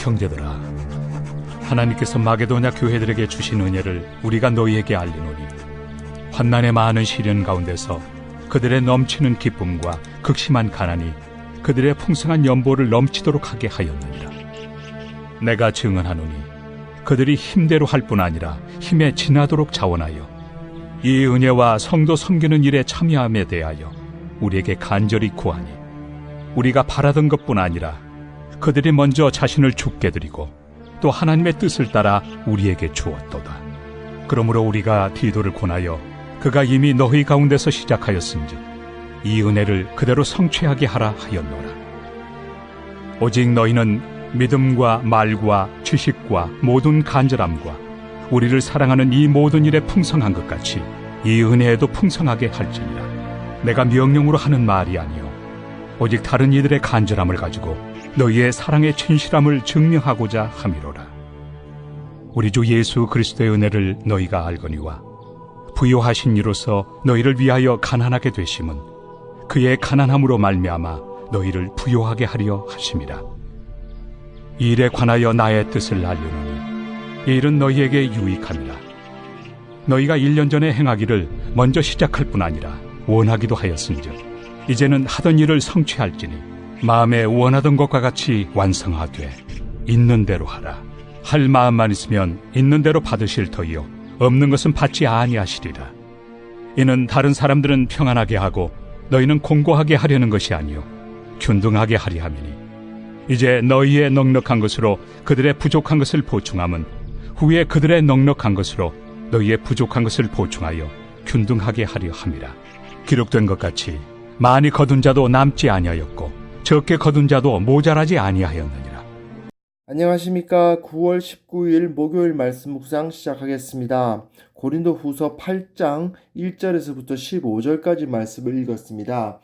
형제들아, 하나님께서 마게도냐 교회들에게 주신 은혜를 우리가 너희에게 알리노니 환난의 많은 시련 가운데서 그들의 넘치는 기쁨과 극심한 가난이 그들의 풍성한 연보를 넘치도록 하게 하였느니라. 내가 증언하노니 그들이 힘대로 할 뿐 아니라 힘에 지나도록 자원하여 이 은혜와 성도 섬기는 일에 참여함에 대하여 우리에게 간절히 구하니 우리가 바라던 것뿐 아니라 그들이 먼저 자신을 죽게 드리고 또 하나님의 뜻을 따라 우리에게 주었도다. 그러므로 우리가 디도를 권하여 그가 이미 너희 가운데서 시작하였은즉 이 은혜를 그대로 성취하게 하라 하였노라. 오직 너희는 믿음과 말과 지식과 모든 간절함과 우리를 사랑하는 이 모든 일에 풍성한 것 같이 이 은혜에도 풍성하게 할지니라. 내가 명령으로 하는 말이 아니요 오직 다른 이들의 간절함을 가지고 너희의 사랑의 진실함을 증명하고자 함이로라. 우리 주 예수 그리스도의 은혜를 너희가 알거니와 부요하신 이로서 너희를 위하여 가난하게 되심은 그의 가난함으로 말미암아 너희를 부요하게 하려 하심이라. 이 일에 관하여 나의 뜻을 알려노니 이 일은 너희에게 유익함이라. 너희가 1년 전에 행하기를 먼저 시작할 뿐 아니라 원하기도 하였은즉 이제는 하던 일을 성취할지니 마음에 원하던 것과 같이 완성하되 있는 대로 하라. 할 마음만 있으면 있는 대로 받으실 터이요 없는 것은 받지 아니하시리라. 이는 다른 사람들은 평안하게 하고 너희는 공고하게 하려는 것이 아니요 균등하게 하리 함이니 이제 너희의 넉넉한 것으로 그들의 부족한 것을 보충함은 후에 그들의 넉넉한 것으로 너희의 부족한 것을 보충하여 균등하게 하려 함이라. 기록된 것 같이 많이 거둔 자도 남지 아니하였고 적게 거둔 자도 모자라지 아니하였느니라. 안녕하십니까. 9월 19일 목요일 말씀 묵상 시작하겠습니다. 고린도 후서 8장 1절에서부터 15절까지 말씀을 읽었습니다.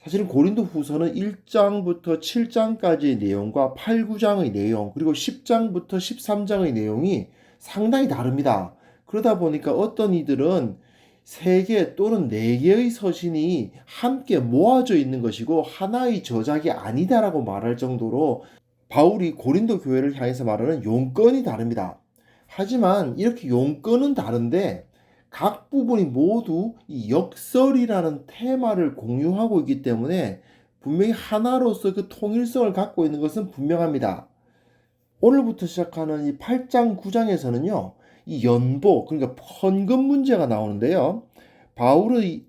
사실은 고린도 후서는 1장부터 7장까지의 내용과 8, 9장의 내용 그리고 10장부터 13장의 내용이 상당히 다릅니다. 그러다 보니까 어떤 이들은 3개 또는 4개의 서신이 함께 모아져 있는 것이고 하나의 저작이 아니다라고 말할 정도로 바울이 고린도 교회를 향해서 말하는 용건이 다릅니다. 하지만 이렇게 용건은 다른데 각 부분이 모두 이 역설이라는 테마를 공유하고 있기 때문에 분명히 하나로서 그 통일성을 갖고 있는 것은 분명합니다. 오늘부터 시작하는 이 8장 9장에서는요. 이 연보 그러니까 헌금 문제가 나오는데요. 바울이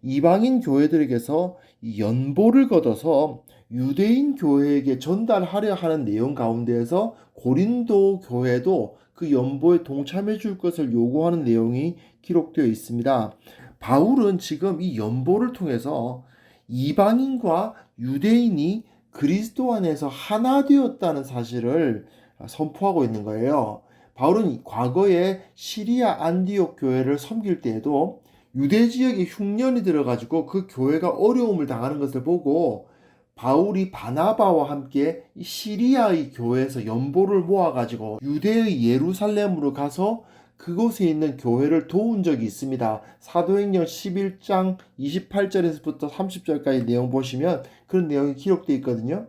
이방인 교회들에게서 이 연보를 걷어서 유대인 교회에게 전달하려 하는 내용 가운데에서 고린도 교회도 그 연보에 동참해 줄 것을 요구하는 내용이 기록되어 있습니다. 바울은 지금 이 연보를 통해서 이방인과 유대인이 그리스도 안에서 하나 되었다는 사실을 선포하고 있는 거예요. 바울은 과거에 시리아 안디옥 교회를 섬길 때에도 유대 지역에 흉년이 들어가지고 그 교회가 어려움을 당하는 것을 보고 바울이 바나바와 함께 시리아의 교회에서 연보를 모아가지고 유대의 예루살렘으로 가서 그곳에 있는 교회를 도운 적이 있습니다. 사도행전 11장 28절에서부터 30절까지 내용 보시면 그런 내용이 기록되어 있거든요.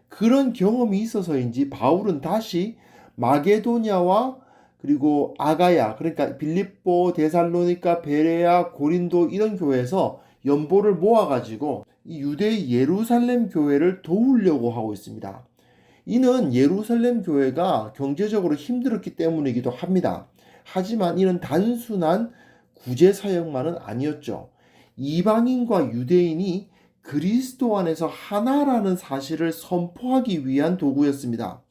그런 경험이 있어서인지 바울은 다시 마게도냐와 그리고 아가야 그러니까 빌립보, 데살로니가, 베레아, 고린도 이런 교회에서 연보를 모아가지고 이 유대의 예루살렘 교회를 도우려고 하고 있습니다. 이는 예루살렘 교회가 경제적으로 힘들었기 때문이기도 합니다. 하지만 이는 단순한 구제 사역만은 아니었죠. 이방인과 유대인이 그리스도 안에서 하나라는 사실을 선포하기 위한 도구였습니다.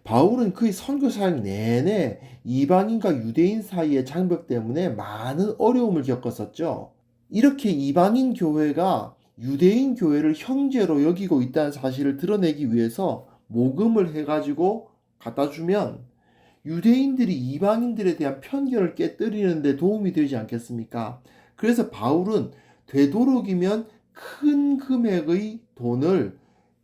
바울은 그의 선교 사역 내내 이방인과 유대인 사이의 장벽 때문에 많은 어려움을 겪었었죠. 이렇게 이방인 교회가 유대인 교회를 형제로 여기고 있다는 사실을 드러내기 위해서 모금을 해가지고 갖다 주면 유대인들이 이방인들에 대한 편견을 깨뜨리는 데 도움이 되지 않겠습니까? 그래서 바울은 되도록이면 큰 금액의 돈을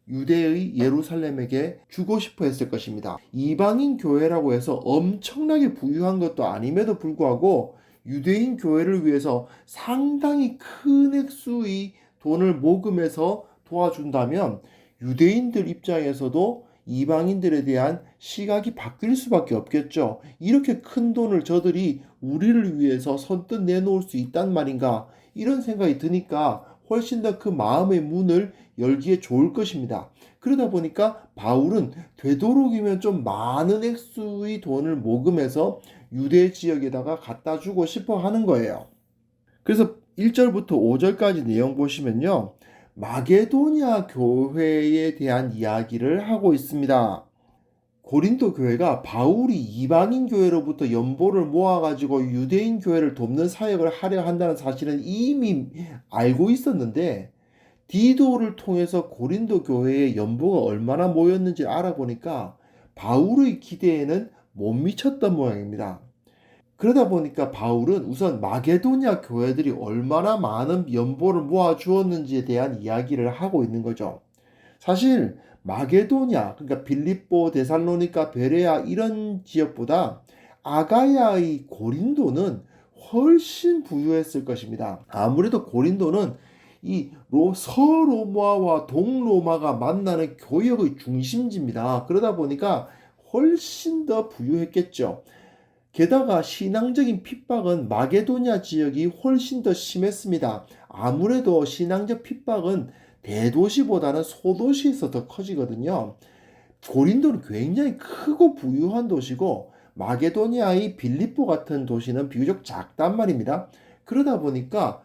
유대의 예루살렘에게 주고 싶어 했을 것입니다. 이방인 교회라고 해서 엄청나게 부유한 것도 아님에도 불구하고 유대인 교회를 위해서 상당히 큰 액수의 돈을 모금해서 도와준다면 유대인들 입장에서도 이방인들에 대한 시각이 바뀔 수밖에 없겠죠. 이렇게 큰 돈을 저들이 우리를 위해서 선뜻 내놓을 수 있단 말인가? 이런 생각이 드니까 훨씬 더 그 마음의 문을 열기에 좋을 것입니다. 그러다 보니까 바울은 되도록이면 좀 많은 액수의 돈을 모금해서 유대 지역에다가 갖다 주고 싶어 하는 거예요. 그래서 1절부터 5절까지 내용 보시면요. 마게도냐 교회에 대한 이야기를 하고 있습니다. 고린도 교회가 바울이 이방인 교회로부터 연보를 모아가지고 유대인 교회를 돕는 사역을 하려 한다는 사실은 이미 알고 있었는데 디도를 통해서 고린도 교회의 연보가 얼마나 모였는지 알아보니까 바울의 기대에는 못 미쳤던 모양입니다. 그러다 보니까 바울은 우선 마게도냐 교회들이 얼마나 많은 연보를 모아 주었는지에 대한 이야기를 하고 있는 거죠. 사실 마게도냐, 그러니까 빌립보, 데살로니가, 베레아 이런 지역보다 아가야의 고린도는 훨씬 부유했을 것입니다. 아무래도 고린도는 이 서로마와 동로마가 만나는 교역의 중심지입니다. 그러다 보니까 훨씬 더 부유했겠죠. 게다가 신앙적인 핍박은 마게도냐 지역이 훨씬 더 심했습니다. 아무래도 신앙적 핍박은 대도시보다는 소도시에서 더 커지거든요. 고린도는 굉장히 크고 부유한 도시고 마게도니아의 빌립보 같은 도시는 비교적 작단 말입니다. 그러다 보니까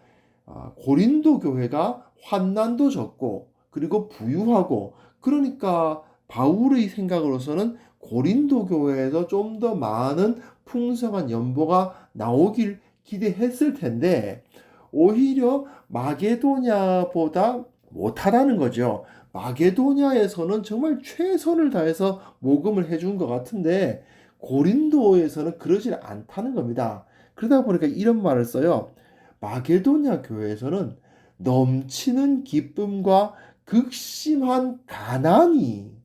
고린도 교회가 환난도 적고 그리고 부유하고 그러니까 바울의 생각으로서는 고린도 교회에서 좀 더 많은 풍성한 연보가 나오길 기대했을 텐데 오히려 마게도냐보다 못하다는 거죠. 마게도냐에서는 정말 최선을 다해서 모금을 해준 것 같은데 고린도에서는 그러질 않다는 겁니다. 그러다 보니까 이런 말을 써요. 마게도냐 교회에서는 넘치는 기쁨과 극심한 가난이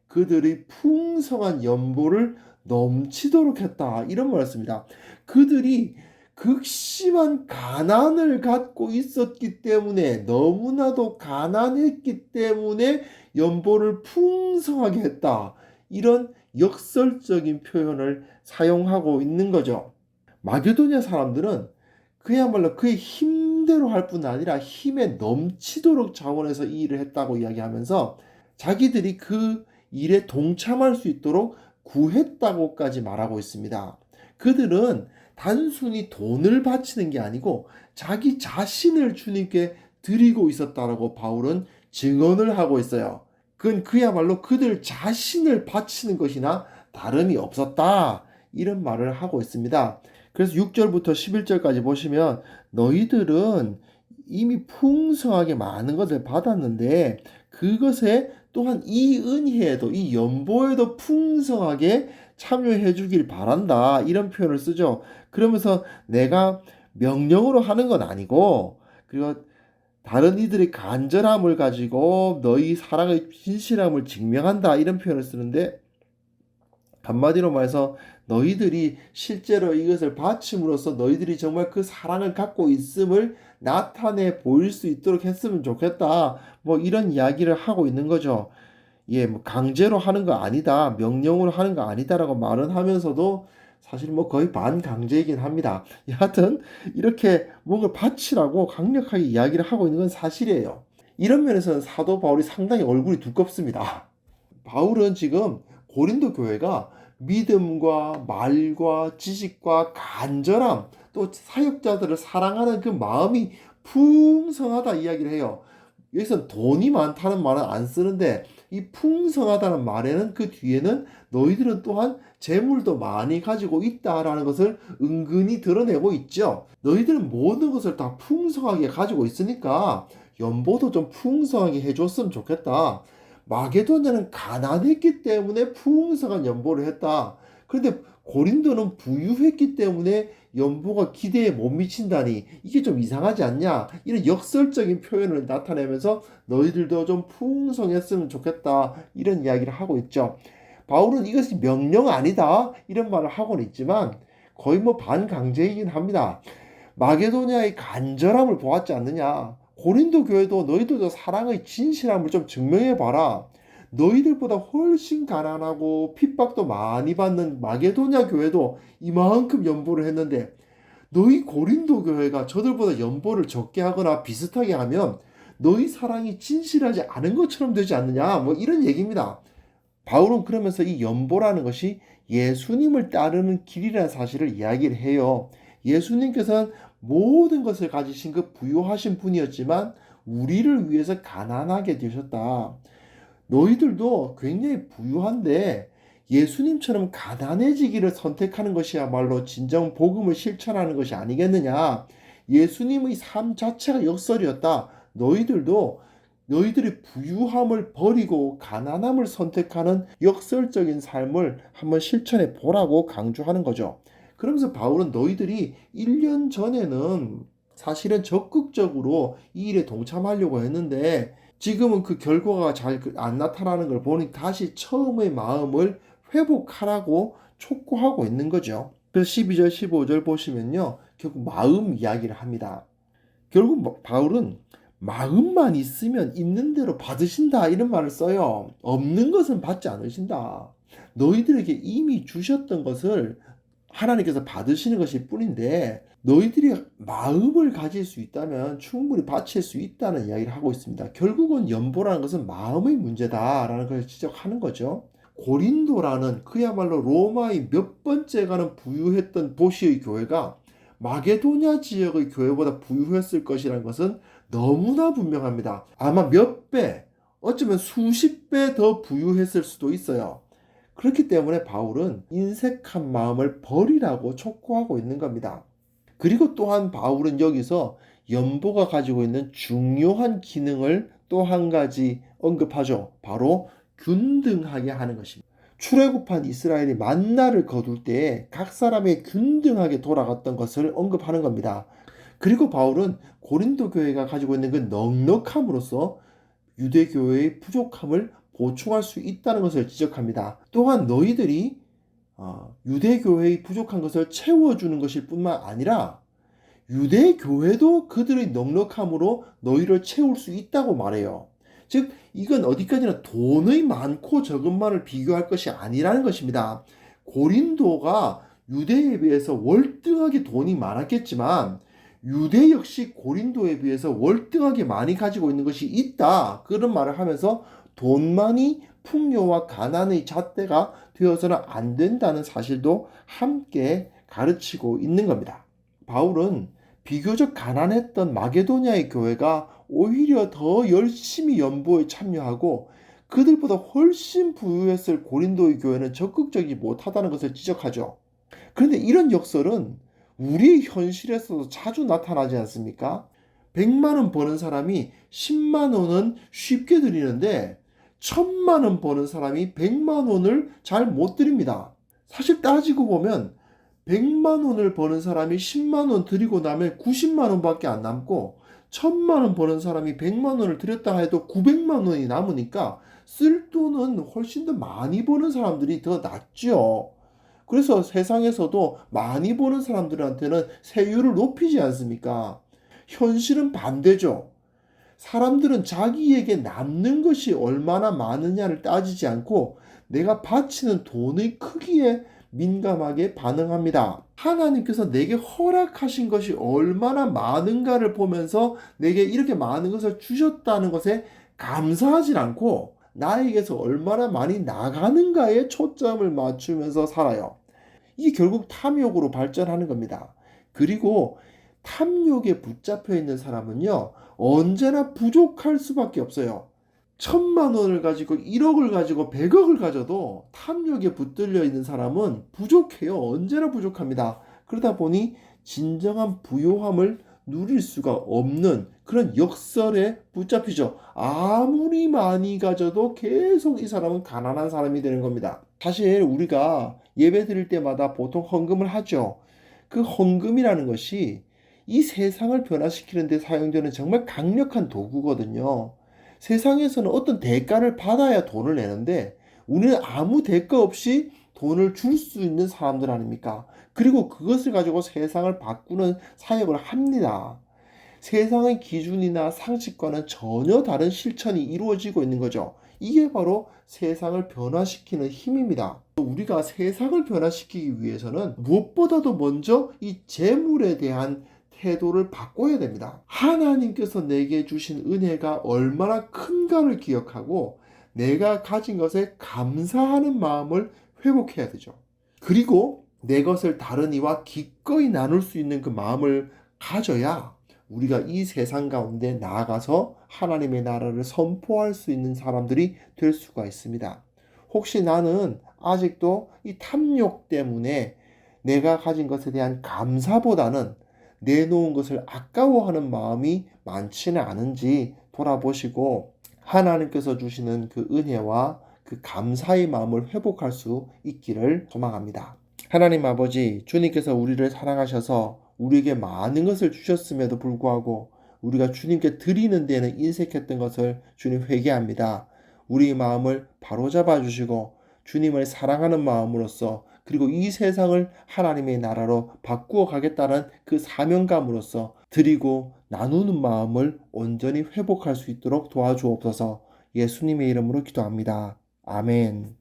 그들의 풍성한 연보를 넘치도록 했다. 이런 말을 씁니다. 그들이 극심한 가난을 갖고 있었기 때문에 너무나도 가난했기 때문에 연보를 풍성하게 했다. 이런 역설적인 표현을 사용하고 있는 거죠. 마게도냐 사람들은 그야말로 그의 힘대로 할 뿐 아니라 힘에 넘치도록 자원해서 이 일을 했다고 이야기하면서 자기들이 그 일에 동참할 수 있도록 구했다고까지 말하고 있습니다. 그들은 단순히 돈을 바치는 게 아니고 자기 자신을 주님께 드리고 있었다라고 바울은 증언을 하고 있어요. 그건 그야말로 그들 자신을 바치는 것이나 다름이 없었다. 이런 말을 하고 있습니다. 그래서 6절부터 11절까지 보시면 너희들은 이미 풍성하게 많은 것을 받았는데 그것에 또한 이 은혜에도 이 연보에도 풍성하게 참여해 주길 바란다. 이런 표현을 쓰죠. 그러면서 내가 명령으로 하는 건 아니고 그리고 다른 이들의 간절함을 가지고 너희 사랑의 진실함을 증명한다. 이런 표현을 쓰는데 한마디로 말해서 너희들이 실제로 이것을 바침으로써 너희들이 정말 그 사랑을 갖고 있음을 나타내 보일 수 있도록 했으면 좋겠다. 뭐 이런 이야기를 하고 있는 거죠. 예, 뭐 강제로 하는 거 아니다. 명령으로 하는 거 아니다라고 말은 하면서도 사실 뭐 거의 반강제이긴 합니다. 여하튼 이렇게 뭔가 바치라고 강력하게 이야기를 하고 있는 건 사실이에요. 이런 면에서는 사도 바울이 상당히 얼굴이 두껍습니다. 바울은 지금 고린도 교회가 믿음과 말과 지식과 간절함 또 사역자들을 사랑하는 그 마음이 풍성하다 이야기를 해요. 여기서 돈이 많다는 말은 안 쓰는데 이 풍성하다는 말에는 그 뒤에는 너희들은 또한 재물도 많이 가지고 있다라는 것을 은근히 드러내고 있죠. 너희들은 모든 것을 다 풍성하게 가지고 있으니까 연보도 좀 풍성하게 해줬으면 좋겠다. 마게도냐는 가난했기 때문에 풍성한 연보를 했다. 그런데 고린도는 부유했기 때문에 연보가 기대에 못 미친다니 이게 좀 이상하지 않냐? 이런 역설적인 표현을 나타내면서 너희들도 좀 풍성했으면 좋겠다. 이런 이야기를 하고 있죠. 바울은 이것이 명령 아니다. 이런 말을 하고는 있지만 거의 뭐 반강제이긴 합니다. 마게도냐의 간절함을 보았지 않느냐? 고린도 교회도 너희들도 사랑의 진실함을 좀 증명해 봐라. 너희들보다 훨씬 가난하고 핍박도 많이 받는 마게도냐 교회도 이만큼 연보를 했는데 너희 고린도 교회가 저들보다 연보를 적게 하거나 비슷하게 하면 너희 사랑이 진실하지 않은 것처럼 되지 않느냐, 뭐 이런 얘기입니다. 바울은 그러면서 이 연보라는 것이 예수님을 따르는 길이라는 사실을 이야기를 해요. 예수님께서는 모든 것을 가지신 그 부유하신 분이었지만 우리를 위해서 가난하게 되셨다. 너희들도 굉장히 부유한데 예수님처럼 가난해지기를 선택하는 것이야말로 진정 복음을 실천하는 것이 아니겠느냐. 예수님의 삶 자체가 역설이었다. 너희들도 너희들이 부유함을 버리고 가난함을 선택하는 역설적인 삶을 한번 실천해 보라고 강조하는 거죠. 그러면서 바울은 너희들이 1년 전에는 사실은 적극적으로 이 일에 동참하려고 했는데 지금은 그 결과가 잘 안 나타나는 걸 보니 다시 처음의 마음을 회복하라고 촉구하고 있는 거죠. 그래서 12절, 15절 보시면요. 결국 마음 이야기를 합니다. 결국 바울은 마음만 있으면 있는 대로 받으신다 이런 말을 써요. 없는 것은 받지 않으신다. 너희들에게 이미 주셨던 것을 하나님께서 받으시는 것일 뿐인데 너희들이 마음을 가질 수 있다면 충분히 바칠 수 있다는 이야기를 하고 있습니다. 결국은 연보라는 것은 마음의 문제다라는 것을 지적하는 거죠. 고린도라는 그야말로 로마의 몇 번째 가는 부유했던 도시의 교회가 마게도냐 지역의 교회보다 부유했을 것이라는 것은 너무나 분명합니다. 아마 몇 배, 어쩌면 수십 배 더 부유했을 수도 있어요. 그렇기 때문에 바울은 인색한 마음을 버리라고 촉구하고 있는 겁니다. 그리고 또한 바울은 여기서 연보가 가지고 있는 중요한 기능을 또 한 가지 언급하죠. 바로 균등하게 하는 것입니다. 출애굽한 이스라엘이 만나를 거둘 때 각 사람이 균등하게 돌아갔던 것을 언급하는 겁니다. 그리고 바울은 고린도 교회가 가지고 있는 그 넉넉함으로써 유대 교회의 부족함을 보충할 수 있다는 것을 지적합니다. 또한 너희들이 유대 교회의 부족한 것을 채워주는 것일 뿐만 아니라 유대 교회도 그들의 넉넉함으로 너희를 채울 수 있다고 말해요. 즉 이건 어디까지나 돈의 많고 적음만을 비교할 것이 아니라는 것입니다. 고린도가 유대에 비해서 월등하게 돈이 많았겠지만 유대 역시 고린도에 비해서 월등하게 많이 가지고 있는 것이 있다. 그런 말을 하면서 돈만이 풍요와 가난의 잣대가 되어서는 안 된다는 사실도 함께 가르치고 있는 겁니다. 바울은 비교적 가난했던 마게도냐의 교회가 오히려 더 열심히 연보에 참여하고 그들보다 훨씬 부유했을 고린도의 교회는 적극적이지 못하다는 것을 지적하죠. 그런데 이런 역설은 우리 현실에서도 자주 나타나지 않습니까? 100만 원 버는 사람이 10만 원은 쉽게 드리는데 1000만 원 버는 사람이 100만 원을 잘 못 드립니다. 사실 따지고 보면 100만 원을 버는 사람이 10만 원 드리고 나면 90만 원밖에 안 남고 1000만 원 버는 사람이 100만 원을 드렸다 해도 900만 원이 남으니까 쓸 돈은 훨씬 더 많이 버는 사람들이 더 낫죠. 그래서 세상에서도 많이 버는 사람들한테는 세율을 높이지 않습니까? 현실은 반대죠. 사람들은 자기에게 남는 것이 얼마나 많으냐를 따지지 않고 내가 바치는 돈의 크기에 민감하게 반응합니다. 하나님께서 내게 허락하신 것이 얼마나 많은가를 보면서 내게 이렇게 많은 것을 주셨다는 것에 감사하지 않고 나에게서 얼마나 많이 나가는가에 초점을 맞추면서 살아요. 이게 결국 탐욕으로 발전하는 겁니다. 그리고 탐욕에 붙잡혀 있는 사람은요, 언제나 부족할 수밖에 없어요. 1000만 원을 가지고 1억을 가지고 100억을 가져도 탐욕에 붙들려 있는 사람은 부족해요. 언제나 부족합니다. 그러다 보니 진정한 부요함을 누릴 수가 없는 그런 역설에 붙잡히죠. 아무리 많이 가져도 계속 이 사람은 가난한 사람이 되는 겁니다. 사실 우리가 예배 드릴 때마다 보통 헌금을 하죠. 그 헌금이라는 것이 이 세상을 변화시키는 데 사용되는 정말 강력한 도구거든요. 세상에서는 어떤 대가를 받아야 돈을 내는데 우리는 아무 대가 없이 돈을 줄 수 있는 사람들 아닙니까? 그리고 그것을 가지고 세상을 바꾸는 사역을 합니다. 세상의 기준이나 상식과는 전혀 다른 실천이 이루어지고 있는 거죠. 이게 바로 세상을 변화시키는 힘입니다. 우리가 세상을 변화시키기 위해서는 무엇보다도 먼저 이 재물에 대한 태도를 바꿔야 됩니다. 하나님께서 내게 주신 은혜가 얼마나 큰가를 기억하고 내가 가진 것에 감사하는 마음을 회복해야 되죠. 그리고 내 것을 다른 이와 기꺼이 나눌 수 있는 그 마음을 가져야 우리가 이 세상 가운데 나아가서 하나님의 나라를 선포할 수 있는 사람들이 될 수가 있습니다. 혹시 나는 아직도 이 탐욕 때문에 내가 가진 것에 대한 감사보다는 내놓은 것을 아까워하는 마음이 많지는 않은지 돌아보시고 하나님께서 주시는 그 은혜와 그 감사의 마음을 회복할 수 있기를 소망합니다. 하나님 아버지, 주님께서 우리를 사랑하셔서 우리에게 많은 것을 주셨음에도 불구하고 우리가 주님께 드리는 데는 인색했던 것을 주님 회개합니다. 우리의 마음을 바로잡아 주시고 주님을 사랑하는 마음으로써 그리고 이 세상을 하나님의 나라로 바꾸어 가겠다는 그 사명감으로써 드리고 나누는 마음을 온전히 회복할 수 있도록 도와주옵소서. 예수님의 이름으로 기도합니다. 아멘.